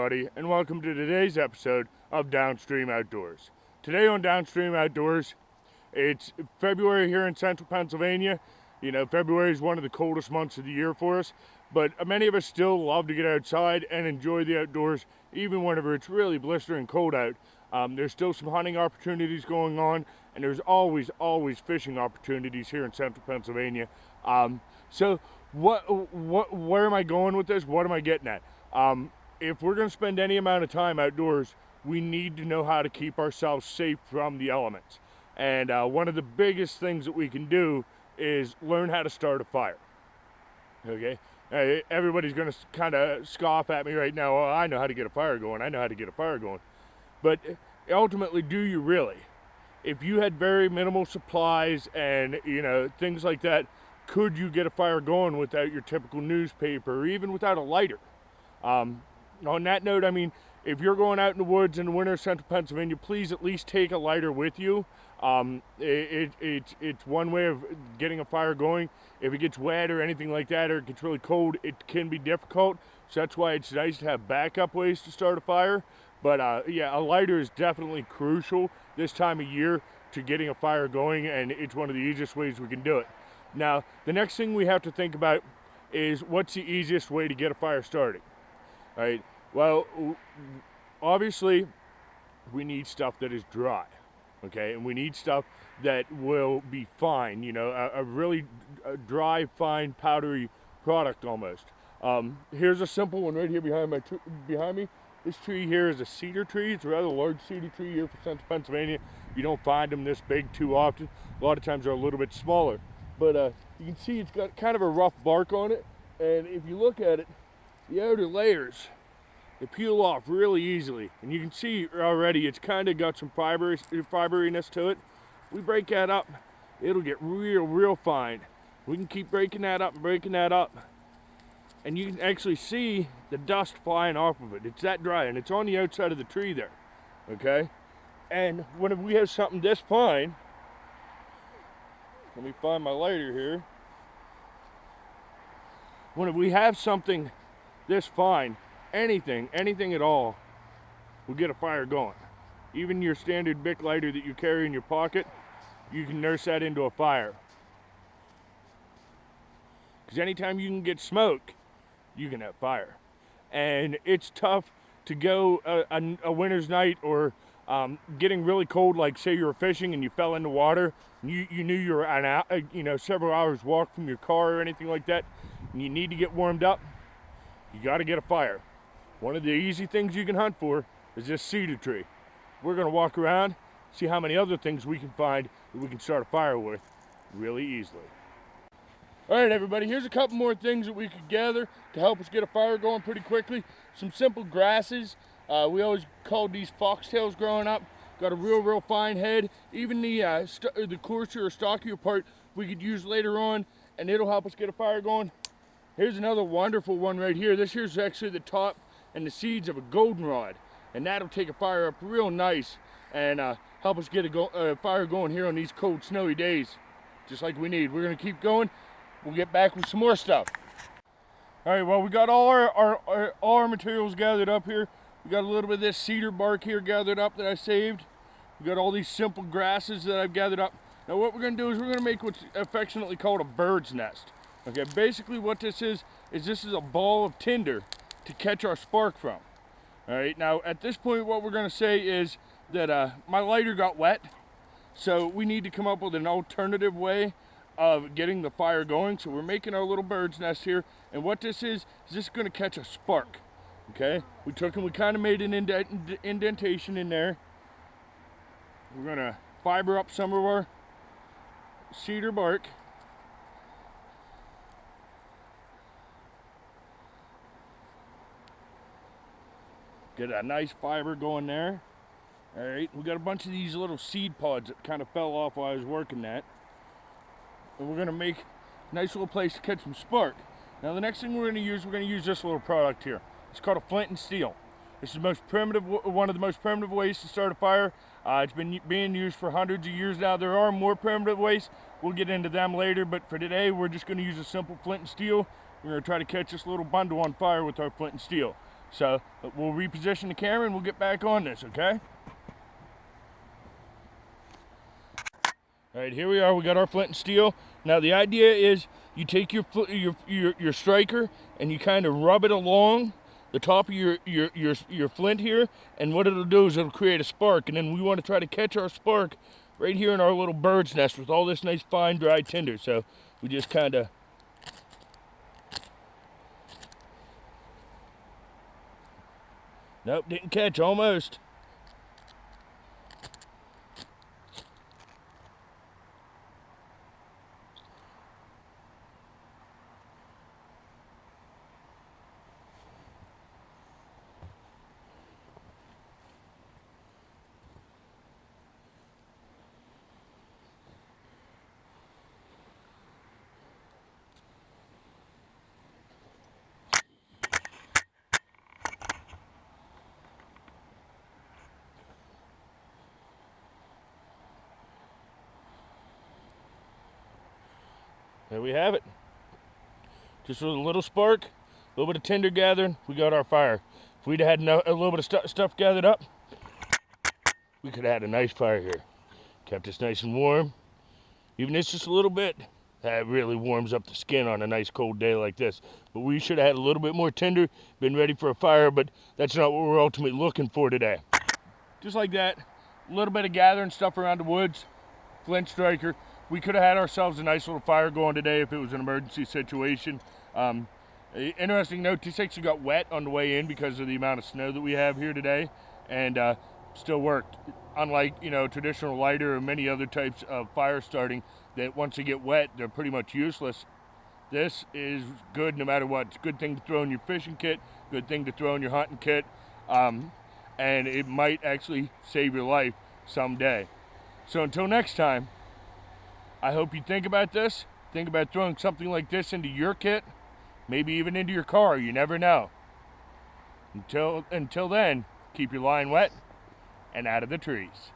everybody, and welcome to today's episode of Downstream Outdoors. Today on Downstream Outdoors, it's February here in central Pennsylvania. You know, February is one of the coldest months of the year for us, but many of us still love to get outside and enjoy the outdoors, even whenever it's really blistering cold out. There's still some hunting opportunities going on, and there's always fishing opportunities here in central Pennsylvania. So where am I going with this? What am I getting at? If we're going to spend any amount of time outdoors, we need to know how to keep ourselves safe from the elements. And one of the biggest things that we can do is learn how to start a fire. Okay? Everybody's going to kind of scoff at me right now. Oh, I know how to get a fire going. I know how to get a fire going. But ultimately, do you really? If you had very minimal supplies and, you know, things like that, could you get a fire going without your typical newspaper or even without a lighter? On that note, I mean, if you're going out in the woods in the winter of central Pennsylvania, please at least take a lighter with you. It's one way of getting a fire going. If it gets wet or anything like that, or it gets really cold, it can be difficult. So that's why it's nice to have backup ways to start a fire. But yeah, a lighter is definitely crucial this time of year to getting a fire going, and it's one of the easiest ways we can do it. Now, the next thing we have to think about is what's the easiest way to get a fire started. All right, well, obviously, we need stuff that is dry, okay? And we need stuff that will be fine, you know, a really dry, fine, powdery product almost. Here's a simple one right here behind me. This tree here is a cedar tree. It's a rather large cedar tree here for central Pennsylvania. You don't find them this big too often. A lot of times they're a little bit smaller. But you can see it's got kind of a rough bark on it. And if you look at it, the outer layers, they peel off really easily. And you can see already it's kind of got some fiberiness to it. We break that up, it'll get real fine. We can keep breaking that up and breaking that up. And you can actually see the dust flying off of it. It's that dry, and it's on the outside of the tree there, okay? And when we have something this fine, let me find my lighter here. When we have something this fine, anything at all, will get a fire going. Even your standard Bic lighter that you carry in your pocket, you can nurse that into a fire. Because anytime you can get smoke, you can have fire. And it's tough to go a winter's night or getting really cold, like say you were fishing and you fell in the water, and you knew you were several hours walk from your car or anything like that, and you need to get warmed up, you got to get a fire. One of the easy things you can hunt for is this cedar tree. We're going to walk around, see how many other things we can find that we can start a fire with really easily. All right, everybody, here's a couple more things that we could gather to help us get a fire going pretty quickly. Some simple grasses. We always called these foxtails growing up. Got a real fine head. Even the coarser or stockier part we could use later on, and it'll help us get a fire going. Here's another wonderful one right here. This here's actually the top and the seeds of a goldenrod, and that'll take a fire up real nice and help us get a fire going here on these cold, snowy days, just like we need. We're gonna keep going. We'll get back with some more stuff. All right, well, we got all our materials gathered up here. We got a little bit of this cedar bark here gathered up that I saved. We got all these simple grasses that I've gathered up. Now what we're gonna do is we're gonna make what's affectionately called a bird's nest. Okay, basically what this is this is a ball of tinder to catch our spark from. All right, now at this point what we're gonna say is that my lighter got wet, so we need to come up with an alternative way of getting the fire going. So we're making our little bird's nest here, and what this is this is going to catch a spark. Okay, we took and we kind of made an indentation in there. We're going to fiber up some of our cedar bark, get a nice fiber going there. All right, we got a bunch of these little seed pods that kind of fell off while I was working that. And we're gonna make a nice little place to catch some spark. Now the next thing we're gonna use this little product here. It's called a flint and steel. This is the most primitive, one of the most primitive ways to start a fire. It's been being used for hundreds of years now. There are more primitive ways. We'll get into them later, but for today, we're just gonna use a simple flint and steel. We're gonna try to catch this little bundle on fire with our flint and steel. So we'll reposition the camera and we'll get back on this, okay? All right, here we are. We got our flint and steel. Now the idea is you take your striker and you kind of rub it along the top of your flint here, and what it'll do is it'll create a spark, and then we want to try to catch our spark right here in our little bird's nest with all this nice fine dry tinder. So we just kind of nope, didn't catch, almost. There we have it. Just with a little spark, a little bit of tinder gathering, we got our fire. If we'd had a little bit of stuff gathered up, we could have had a nice fire here. Kept us nice and warm. Even if it's just a little bit, that really warms up the skin on a nice cold day like this. But we should have had a little bit more tinder, been ready for a fire, but that's not what we're ultimately looking for today. Just like that, a little bit of gathering stuff around the woods, flint striker. We could have had ourselves a nice little fire going today if it was an emergency situation. Interesting note, this actually got wet on the way in because of the amount of snow that we have here today, and still worked. Unlike, you know, traditional lighter or many other types of fire starting that once they get wet, they're pretty much useless. This is good no matter what. It's a good thing to throw in your fishing kit, good thing to throw in your hunting kit, and it might actually save your life someday. So until next time, I hope you think about this. Think about throwing something like this into your kit, maybe even into your car. You never know. Until then, keep your line wet and out of the trees.